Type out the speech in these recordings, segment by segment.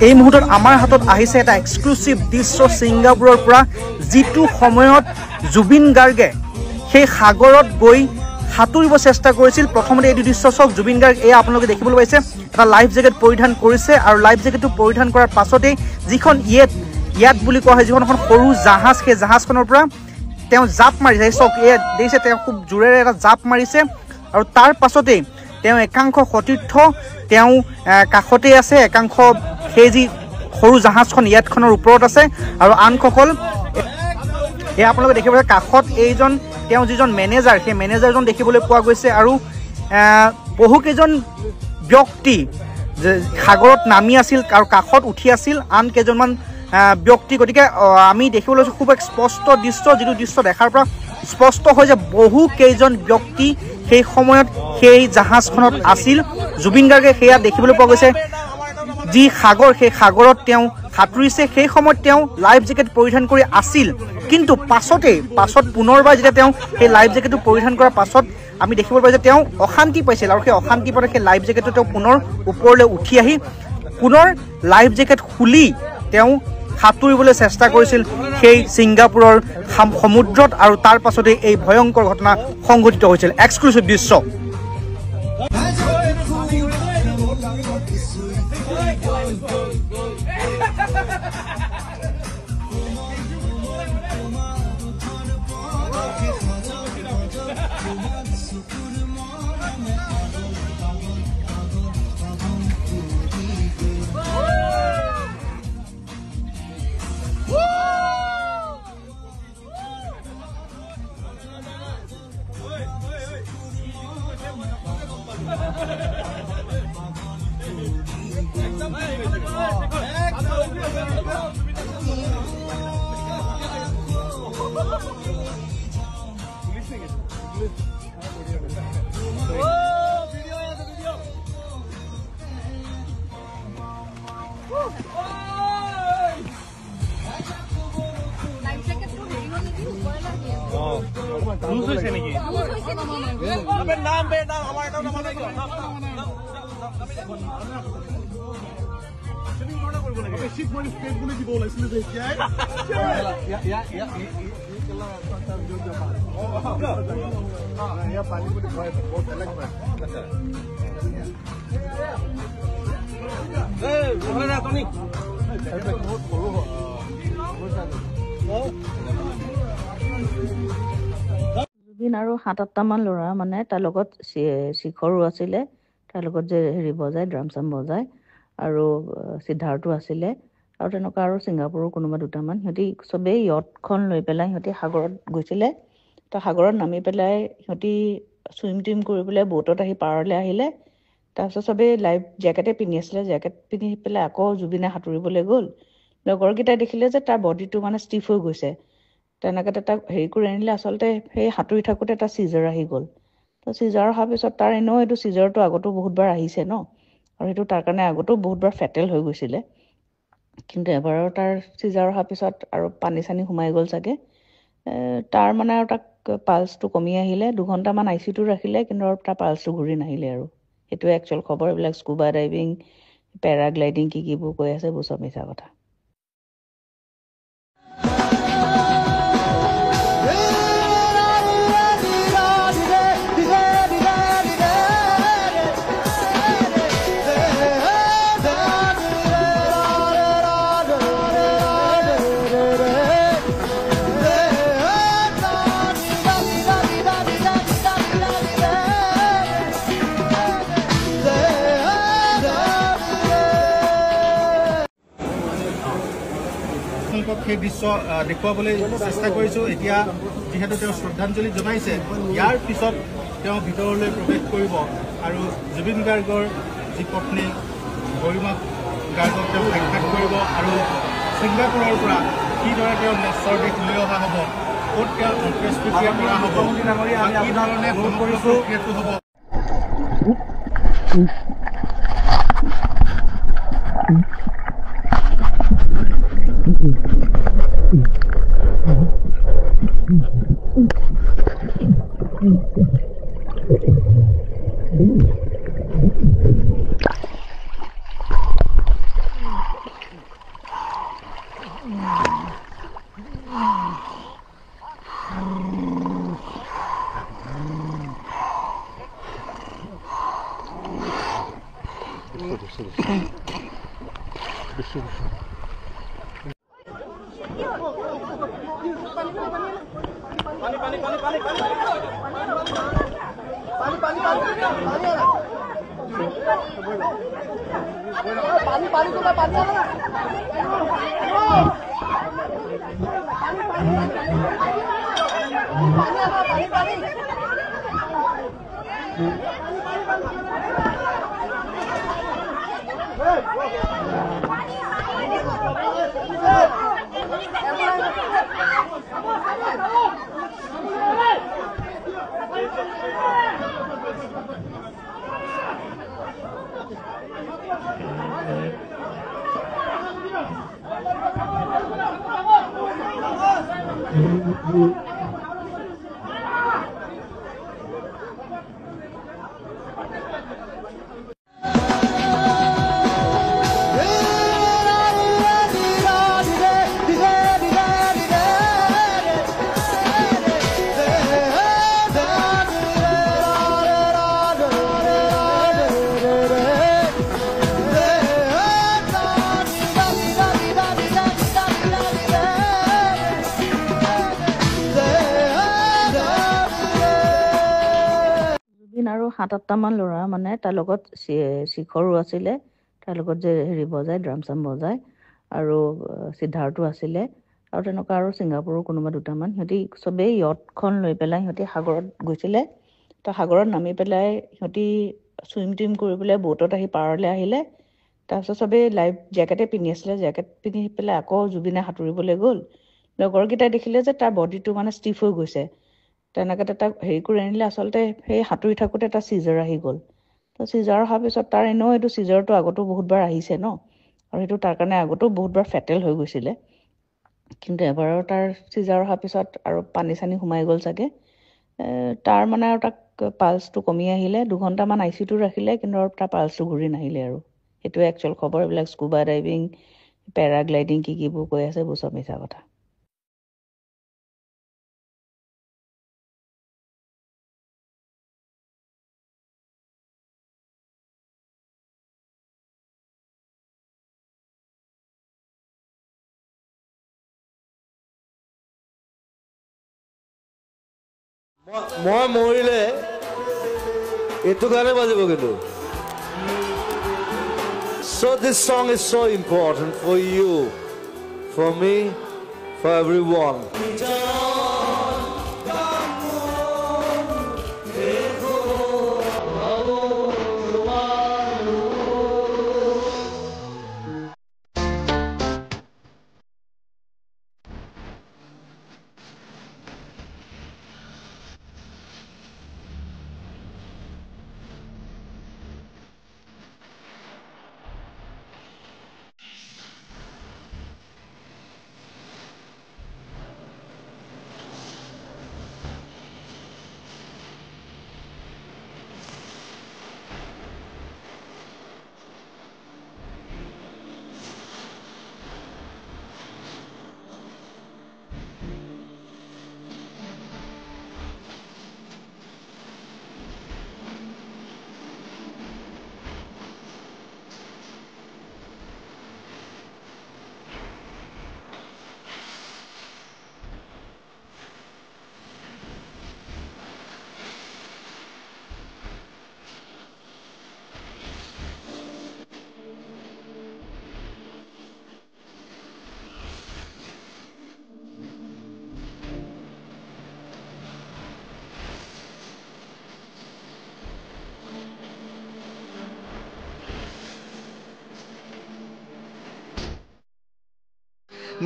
এই মুহূৰ্তত আমাৰ হাতত আহিছে এটা এক্সক্লুসিভ দৃশ্য ছিংগাপুৰৰ পৰা, যিটো সময়ত জুবিন গাৰ্গে সেই সাগৰত গৈ সাঁতুৰিব চেষ্টা কৰিছিল। প্ৰথমতে এই দৃশ্য চাওক, জুবিন গাৰ্গ এই আপোনালোকে দেখিবলৈ পাইছে এটা লাইফ জেকেট পৰিধান কৰিছে, আৰু লাইফ জেকেটটো পৰিধান কৰাৰ পাছতেই যিখন ইয়াত বুলি কোৱা হয়, যিখন এখন সৰু জাহাজ, সেই জাহাজখনৰ পৰা তেওঁ জাপ মাৰিছে। চাওক ইয়াত দেখিছে, তেওঁ খুব জোৰেৰে এটা জাপ মাৰিছে, আৰু তাৰ পাছতেই তেওঁ একাংশ সতীৰ্থ তেওঁ কাষতেই আছে, একাংশ সেই যি সৰু জাহাজখন ইয়াতখনৰ ওপৰত আছে, আৰু আনসকল এই আপোনালোকে দেখিব পাৰে কাষত এইজন তেওঁ যিজন মেনেজাৰ, সেই মেনেজাৰজন দেখিবলৈ পোৱা গৈছে, আৰু বহুকেইজন ব্যক্তি সাগৰত নামি আছিল আৰু কাষত উঠি আছিল আন কেইজনমান ব্যক্তি। গতিকে আমি দেখিবলৈ খুব এক স্পষ্ট দৃশ্য, যিটো দৃশ্য দেখাৰ পৰা স্পষ্ট হয় যে বহু কেইজন ব্যক্তি সেই সময়ত সেই জাহাজখনত আছিল। জুবিন গাৰ্গে সেয়া দেখিবলৈ পোৱা গৈছে, যি সাগৰ, সেই সাগৰত তেওঁ সাঁতুৰিছে। সেই সময়ত তেওঁ লাইফ জেকেট পৰিধান কৰি আছিল, কিন্তু পাছত পুনৰবাৰ যেতিয়া তেওঁ সেই লাইফ জেকেটটো পৰিধান কৰাৰ পাছত আমি দেখিবলৈ পাইছোঁ তেওঁ অশান্তি পাইছিল, আৰু সেই অশান্তি পাতে সেই লাইফ জেকেটটো তেওঁ পুনৰ ওপৰলৈ উঠি আহি পুনৰ লাইফ জেকেট খুলি তেওঁ সাঁতুৰিবলৈ চেষ্টা কৰিছিল সেই ছিংগাপুৰৰ সমুদ্ৰত, আৰু তাৰ পাছতে এই ভয়ংকৰ ঘটনা সংঘটিত হৈছিল। এক্সক্লুচিভ দৃশ্য। জুবিন আৰু ৭-৮টামান ল'ৰা মানে তাৰ লগত শিখৰো আছিলে, তাৰ লগত যে হেৰি বজায়, ড্ৰাম চাম বজায়, আৰু সিদ্ধাৰ্থো আছিলে, আৰু তেনেকুৱা আৰু ছিংগাপুৰৰ কোনোবা দুটামান। সিহঁতি চবেই য়টখন লৈ পেলাই সিহঁতি সাগৰত গৈছিলে। তো সাগৰত নামি পেলাই সিহঁতি চুইম কৰি পেলাই ব'টত আহি পাৰলৈ আহিলে। তাৰপিছত চবেই লাইফ জেকেটে পিন্ধি আছিলে, জেকেট পিন্ধি পেলাই আকৌ জুবিনে সাঁতুৰিবলৈ গ'ল। লগৰকেইটাই দেখিলে যে তাৰ বডিটো মানে ষ্টিফ হৈ গৈছে, তেনেকৈ তাক হেৰি কৰি আনিলে। আচলতে সেই সাঁতুৰি থাকোঁতে এটা চিজাৰ আহি গ'ল। তো চিজাৰ অহাৰ পিছত তাৰ এনেও এইটো চিজাৰটো আগতো বহুতবাৰ আহিছে ন, আৰু সেইটো তাৰ কাৰণে আগতো বহুতবাৰ ফেটেল হৈ গৈছিলে, কিন্তু এবাৰৰ তাৰ চিজাৰ অহাৰ পিছত আৰু পানী চানী সোমাই গ'ল চাগে। তাৰ মানে আৰু তাক পালচটো কমি আহিলে, 2 ঘণ্টামান ICUটো ৰাখিলে, কিন্তু আৰু তাৰ পালচটো ঘূৰি নাহিলে। আৰু সেইটোৱে একচুৱেল খবৰ। এইবিলাক স্কুবা ডাইভিং, পেৰাগ্লাইডিং কিবোৰ কৈ আছে, এইবোৰ চব মিছা কথা। সেই দৃশ্য দেখুৱাবলৈ চেষ্টা কৰিছোঁ। এতিয়া যিহেতু তেওঁ শ্ৰদ্ধাঞ্জলি জনাইছে, ইয়াৰ পিছত তেওঁ ভিতৰলৈ প্ৰৱেশ কৰিব, আৰু জুবিন গাৰ্গৰ যি পত্নী গৰিমা গাৰ্গক তেওঁ সাক্ষাৎ কৰিব, আৰু ছিংগাপুৰৰ পৰা কিদৰে তেওঁ স্বদেশ লৈ অহা হ'ব, ক'ত তেওঁ অন্ত্যেষ্টিক্ৰিয়া কৰা হ'ব, কি ধৰণে সমগ্ৰ প্ৰক্ৰিয়াটো হ'ব। দেখি আৰু ৭-৮টামান ল'ৰা মানে তাৰ লগত শিখৰো আছিলে, তাৰ লগত যে হেৰি বজায় ড্ৰাম চাম বজায়, আৰু সিদ্ধাৰ্থো আছিলে, আৰু তেনেকুৱা আৰু ছিংগাপুৰৰ কোনোবা দুটামান। সিহঁতি চবেই য়টখন লৈ পেলাই সিহঁতি সাগৰত গৈছিলে। তো সাগৰত নামি পেলাই সিহঁতি চুইম টুইম কৰি পেলাই ব'টত আহি পাৰলৈ আহিলে। তাৰপিছত চবেই লাইফ জেকেটে পিন্ধি আছিলে, জেকেট পিন্ধি পেলাই আকৌ জুবিনে সাঁতুৰিবলৈ গ'ল। লগৰকেইটাই দেখিলে যে তাৰ বডিটো মানে ষ্টিফ হৈ গৈছে। তেনেকৈ তাক হেৰি কৰি আনিলে। আচলতে সেই সাঁতুৰি থাকোঁতে এটা চিজাৰ আহি গ'ল। তো চিজাৰ অহাৰ পিছত তাৰ এনেও এইটো চিজাৰটো আগতো বহুতবাৰ আহিছে ন, আৰু সেইটো তাৰ কাৰণে আগতো বহুতবাৰ ফেটেল হৈ গৈছিলে। কিন্তু এবাৰৰ তাৰ চিজাৰ অহাৰ পিছত আৰু পানী চানী সোমাই গ'ল চাগে, তাৰ মানে আৰু তাক পালচটো কমি আহিলে। 2 ঘণ্টামান ICUটো ৰাখিলে, কিন্তু আৰু তাৰ পালচটো ঘূৰি নাহিলে। আৰু সেইটোৱে একচুৱেল খবৰ। এইবিলাক স্কুবা ডাইভিং, পেৰাগ্লাইডিং কিবোৰ কৈ আছে, এইবোৰ চব মিছা কথা। মই মৰিলে এইটো গানে বাজিব কিন্তু। So this song is so important for you, for me, for everyone.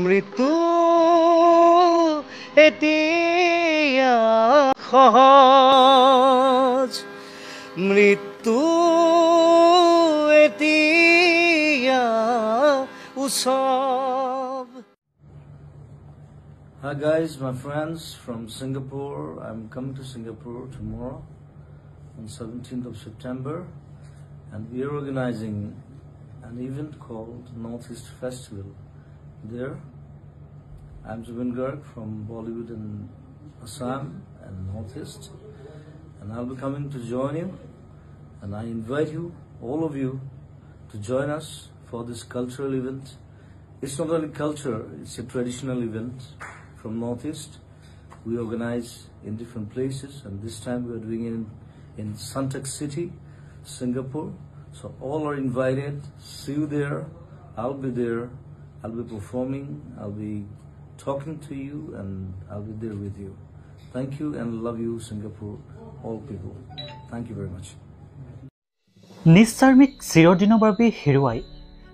মৃত্যু এতিয়া সহজ, মৃত্যু এতিয়া উৎসৱ। Hi guys, my friends from Singapore. I'm coming to Singapore tomorrow on 17th of September, and we are organizing an event called Northeast Festival. There, I'm Zubin Garg from Bollywood in Assam and Northeast, and I'll be coming to join you, and I invite you, all of you, to join us for this cultural event. It's not only culture, it's a traditional event from Northeast. We organize in different places, and this time we are doing it in Suntec City, Singapore. So all are invited. See you there. I'll be there. I'll be performing. I'll be talking to you, and I'll be there with you. Thank you and love you, Singapore, all people. Thank you very much. নিশ্চাৰ্মিক চিৰদিনৰ বাবে হেৰুৱাই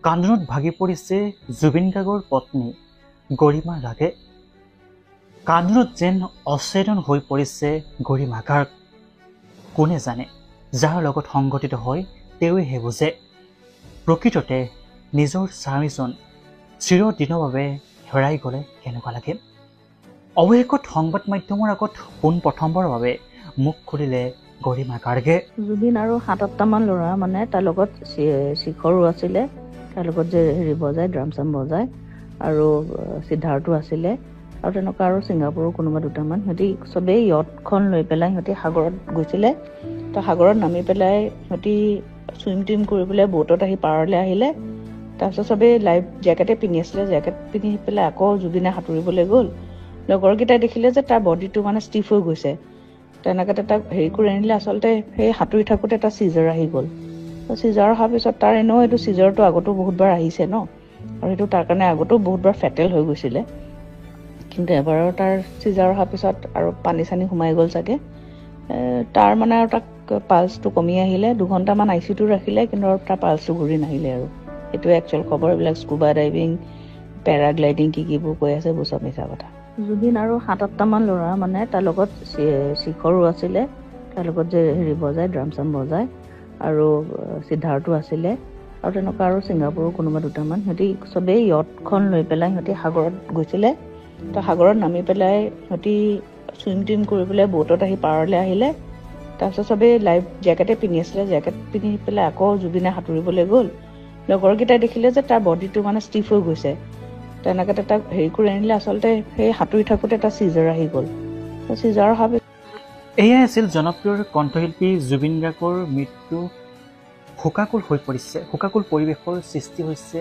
কান্দোনত ভাগি পৰিছে জুবিন গাৰ্গৰ পত্নী গৰিমা গাৰ্গে। কান্দোনত যেন অচেতন হৈ পৰিছে গৰিমা গাৰ্গ। কোনে জানে যাৰ লগত সংগঠিত হয় তেওঁহে বুজে। প্ৰকৃততে নিজৰ স্বামীজন চিৰদিনৰ বাবে হেৰাই গ'লে কেনেকুৱা লাগে। অৱশেষত সংবাদ মাধ্যমৰ আগত পোনপ্ৰথমবাৰৰ বাবে মুখ খুলিলে গৰিমা গাৰ্গে। জুবিন আৰু ৭-৮টামান ল'ৰা মানে তাৰ লগত শিখৰো আছিলে, তাৰ লগত যে বজায় ড্ৰাম চাম বজায়, আৰু সিদ্ধাৰ্থো আছিলে, আৰু তেনেকুৱা আৰু ছিংগাপুৰৰ কোনোবা দুটামান। সিহঁতি চবেই য়টখন লৈ পেলাই সিহঁতি সাগৰত গৈছিলে। তো সাগৰত নামি পেলাই সিহঁতি চুইম টুইম কৰি পেলাই ব'টত আহি পাৰলৈ আহিলে। তাৰপিছত চবেই লাইফ জেকেটে পিন্ধি আছিলে, জেকেট পিন্ধি পেলাই আকৌ জুবিনে সাঁতুৰিবলৈ গ'ল। লগৰকেইটাই দেখিলে যে তাৰ বডিটো মানে ষ্টিফ হৈ গৈছে। তেনেকৈ তাক হেৰি কৰি আনিলে। আচলতে সেই সাঁতুৰি থাকোঁতে এটা চিজাৰ আহি গ'ল। চিজাৰ অহাৰ পিছত তাৰ এনেও এইটো চিজাৰটো আগতো বহুতবাৰ আহিছে ন, আৰু সেইটো তাৰ কাৰণে আগতেও বহুতবাৰ ফেটেল হৈ গৈছিলে। কিন্তু এবাৰৰ তাৰ চিজাৰ অহাৰ পিছত আৰু পানী চানী সোমাই গ'ল চাগে। তাৰ মানে আৰু তাক পালচটো কমি আহিলে। 2 ঘণ্টামান ICUটো ৰাখিলে, কিন্তু আৰু তাৰ পালচটো ঘূৰি নাহিলে। আৰু সেইটোৱে একচুৱেল খবৰ। এইবিলাক স্কুবা ডাইভিং, পেৰাগ্লাইডিং কিবোৰ কৈ আছে এইবোৰ চব মিছা কথা। জুবিন আৰু ৭-৮টামান ল'ৰা মানে তাৰ লগত শিখৰো আছিলে, তাৰ লগত যে বজায় ড্ৰাম চাম বজায়, আৰু সিদ্ধাৰ্থো আছিলে, আৰু তেনেকুৱা আৰু ছিংগাপুৰৰ কোনোবা দুটামান। সিহঁতি চবেই য়টখন লৈ পেলাই সিহঁতি সাগৰত গৈছিলে। তো সাগৰত নামি পেলাই সিহঁতি চুইম টুইম কৰি পেলাই ব'টত আহি পাৰলৈ আহিলে। তাৰপিছত চবেই লাইফ জেকেটে পিন্ধি আছিলে, জেকেট পিন্ধি পেলাই আকৌ জুবিনে সাঁতুৰিবলৈ গ'ল। লগৰকেইটাই দেখিলে যে তাৰ বডিটো মানে ষ্টিফ হৈ গৈছে। তেনেকৈ তাক হেৰি কৰি আনিলে। আচলতে সেই সাঁতুৰি থাকোঁতে এটা চিজাৰ আহি গ'ল। চিজাৰ অহাৰ পিছত এয়াই আছিল জনপ্ৰিয় কণ্ঠশিল্পী জুবিন গাৰ্গৰ মৃত্যু। শোকাকুল হৈ পৰিছে, শোকাকুল পৰিৱেশৰ সৃষ্টি হৈছে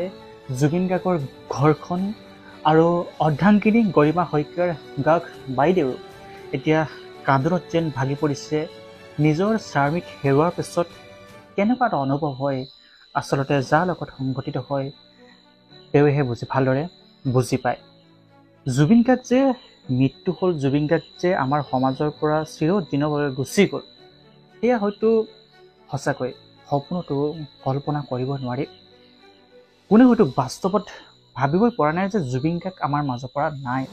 জুবিন গাৰ্গৰ ঘৰখন, আৰু অৰ্ধাংগিনী গৰিমা শইকীয়াৰ গাৰ্গ বাইদেউ এতিয়া কান্দোনত যেন ভাগি পৰিছে। নিজৰ স্বামীক হেৰুৱাৰ পিছত কেনেকুৱা এটা অনুভৱ হয়, আচলতে যাৰ লগত সংগঠিত হয় তেওঁহে ভালদৰে বুজি পায়। জুবিন গাৰ্গ যে মৃত্যু হ'ল, জুবিন গাৰ্গ যে আমাৰ সমাজৰ পৰা চিৰদিনৰ বাবে গুচি গ'ল, সেয়া হয়তো সঁচাকৈ সপোনতো কল্পনা কৰিব নোৱাৰি। কোনে হয়তো বাস্তৱত ভাবিবই পৰা নাই যে জুবিন গাৰ্গ আমাৰ মাজৰ পৰা নাই।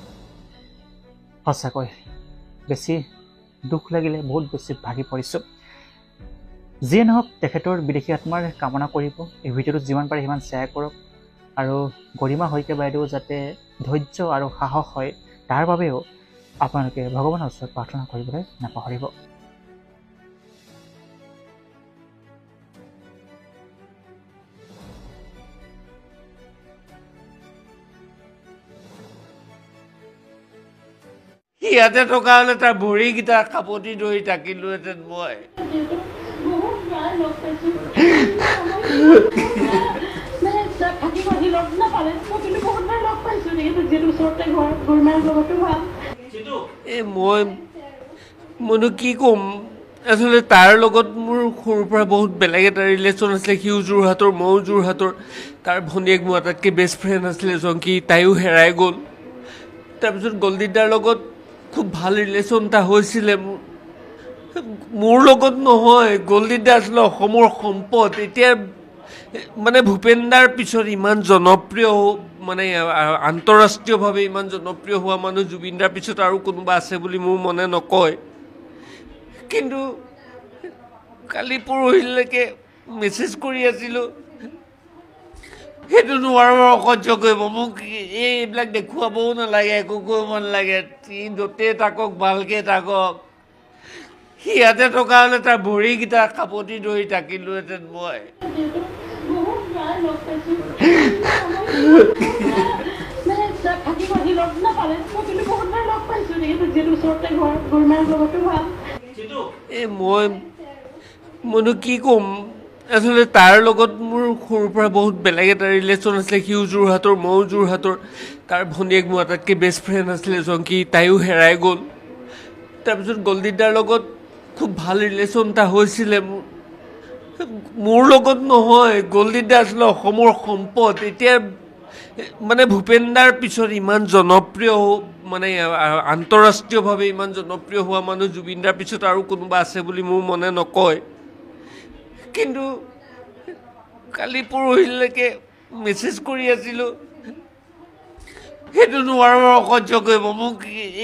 সঁচাকৈ বেছি দুখ লাগিলে, বহুত বেছি ভাগি পৰিছোঁ। যিয়ে নহওক তেখেতৰ বিদেশী আত্মাৰ কামনা কৰিব। এই ভিডিঅ'টো যিমান পাৰে সিমান শ্বেয়াৰ কৰক, আৰু গৰিমা শইকীয়া বাইদেউ যাতে ধৈৰ্য আৰু সাহস হয় তাৰ বাবেও আপোনালোকে ভগৱানৰ ওচৰত প্ৰাৰ্থনা কৰিবলৈ নাপাহৰিব। ইয়াতে থকা হ'লে তাৰ ভৰিকেইটা কাপতি ধৰি থাকিলোহেঁতেন মই। মইনো কি ক'ম, আচলতে তাৰ লগত মোৰ সৰুৰ পৰা বহুত বেলেগ এটা ৰিলেশ্যন আছিলে। সিও যোৰহাটৰ, ময়ো যোৰহাটৰ। তাৰ ভনীয়েক মোৰ আটাইতকৈ বেষ্ট ফ্ৰেণ্ড আছিলে জংকী, তাইও হেৰাই গ'ল। তাৰপিছত গল্ডিদাৰ লগত খুব ভাল ৰিলেশ্যন এটা হৈছিলে মোৰ লগত নহয়। গল্ডিদা আছিলে অসমৰ সম্পদ। এতিয়া মানে ভূপেনদাৰ পিছত ইমান জনপ্ৰিয়, মানে আন্তঃৰাষ্ট্ৰীয়ভাৱে ইমান জনপ্ৰিয় হোৱা মানুহ জুবিনদাৰ পিছত আৰু কোনোবা আছে বুলি মোৰ মনে নকয়। কিন্তু কালি পৰহিলৈকে মেছেজ কৰি আছিলোঁ, সেইটো নোৱাৰোঁ অসহ্য কৰিব। মোক এইবিলাক দেখুৱাবও নালাগে, একো কৰিব নালাগে। সি য'তেই থাকক ভালকৈ থাকক। সি ইয়াতে থকা হ'লে তাৰ ভৰিকেইটা কাপতি ধৰি থাকিলোহেঁতেন মই। মইনো কি ক'ম, আচলতে তাৰ লগত মোৰ সৰুৰ পৰা বহুত বেলেগ এটা ৰিলেশ্যন আছিলে। সিও যোৰহাটৰ, ময়ো যোৰহাটৰ। তাৰ ভনীয়েক মোৰ আটাইতকৈ বেষ্ট ফ্ৰেণ্ড আছিলে জংকী, তাইও হেৰাই গ'ল। তাৰপিছত গল্ডিদাৰ লগত খুব ভাল ৰিলেশ্যন এটা হৈছিলে মোৰ লগত নহয়। গল্ডিদা আছিলে অসমৰ সম্পদ। এতিয়া মানে ভূপেনদাৰ পিছত ইমান জনপ্ৰিয়, মানে আন্তঃৰাষ্ট্ৰীয়ভাৱে ইমান জনপ্ৰিয় হোৱা মানুহ জুবিনদাৰ পিছত আৰু কোনোবা আছে বুলি মোৰ মনে নকয়। কিন্তু কালি পৰহিলৈকে মেছেজ কৰি আছিলোঁ, সেইটো নোৱাৰোঁ অসহ্য কৰিব। মোক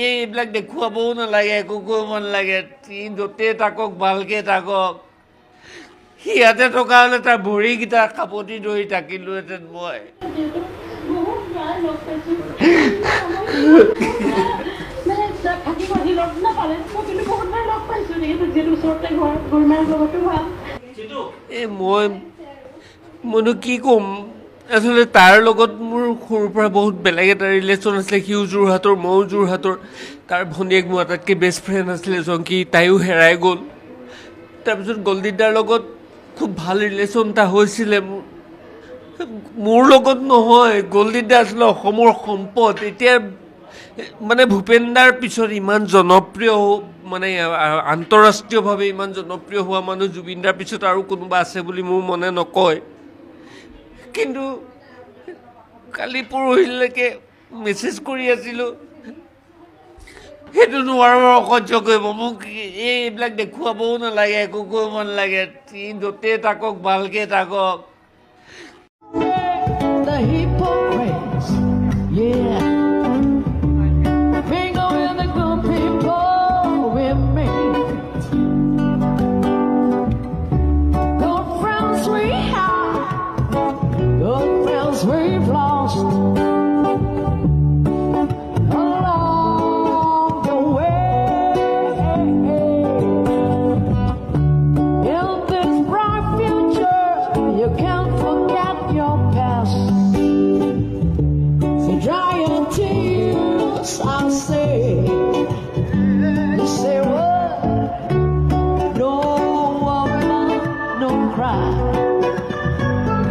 এইবিলাক দেখুৱাবও নালাগে, একো কৰিব নালাগে। সি য'তেই থাকক ভালকৈ থাকক। সি ইয়াতে থকা হ'লে তাৰ ভৰিকেইটা কাপতি ধৰি থাকিলোহেঁতেন মই। মইনো কি ক'ম, আচলতে তাৰ লগত মোৰ সৰুৰ পৰা বহুত বেলেগ এটা ৰিলেশ্যন আছিলে। সিও যোৰহাটৰ, ময়ো যোৰহাটৰ। তাৰ ভনীয়েক মোৰ আটাইতকৈ বেষ্ট ফ্ৰেণ্ড আছিলে জংকী, তাইও হেৰাই গ'ল। তাৰপিছত গল্ডিদাৰ লগত খুব ভাল ৰিলেশ্যন এটা হৈছিলে মোৰ লগত নহয়। গল্ডিদা আছিলে অসমৰ সম্পদ। এতিয়া মানে ভূপেনদাৰ পিছত ইমান জনপ্ৰিয়, মানে আন্তঃৰাষ্ট্ৰীয়ভাৱে ইমান জনপ্ৰিয় হোৱা মানুহ জুবিনদাৰ পিছত আৰু কোনোবা আছে বুলি মোৰ মনে নকয়। কিন্তু কালি পৰহিলৈকে মেছেজ কৰি আছিলোঁ, সেইটো নোৱাৰোঁ অসহ্য কৰিব। মোক এইবিলাক দেখুৱাবও নালাগে, একো কৰিব নালাগে। সি য'তেই থাকক ভালকৈ থাকক। The hypocrites, yeah. Bring on the good people with me. Good friends we have, good friends we've lost along the way. In this bright future, you can't forget your past. So dry your tears, I say. You say what? No woman, no cry.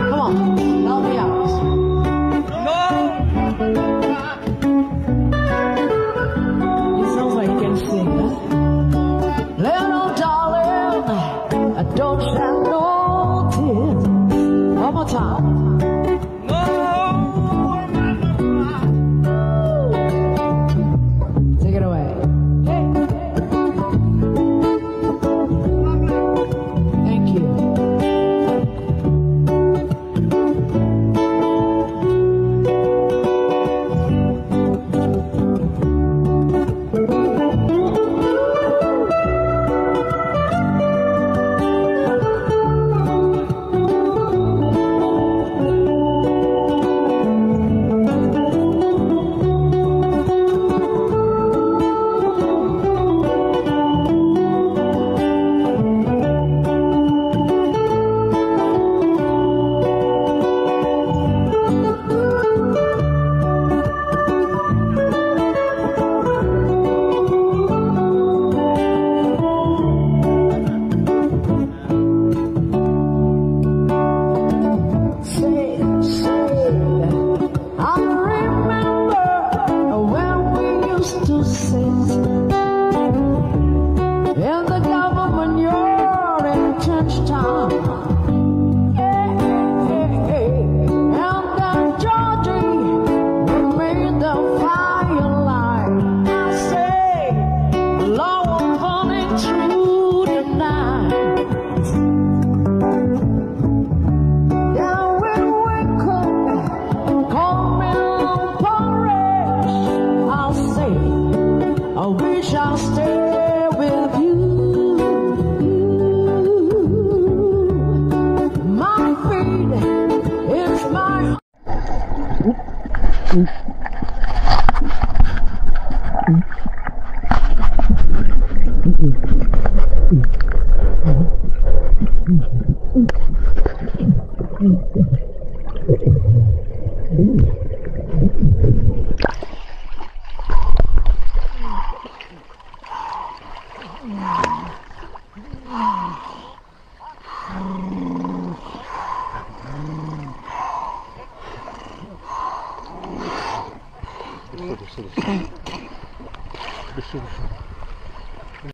Come on, help me out. No. It sounds like you can sing, huh? Little darling, I don't shed no tears. One more time. Take it away. Hey. Thank you. I remember when we used to sit in the government yard in Trenchtown. And then Georgie made the firelight. I say, Lord, we're running through the night. Yeah, when we could come in porridge, I'll say, I wish I'll stay with you. My feet is my Sorry.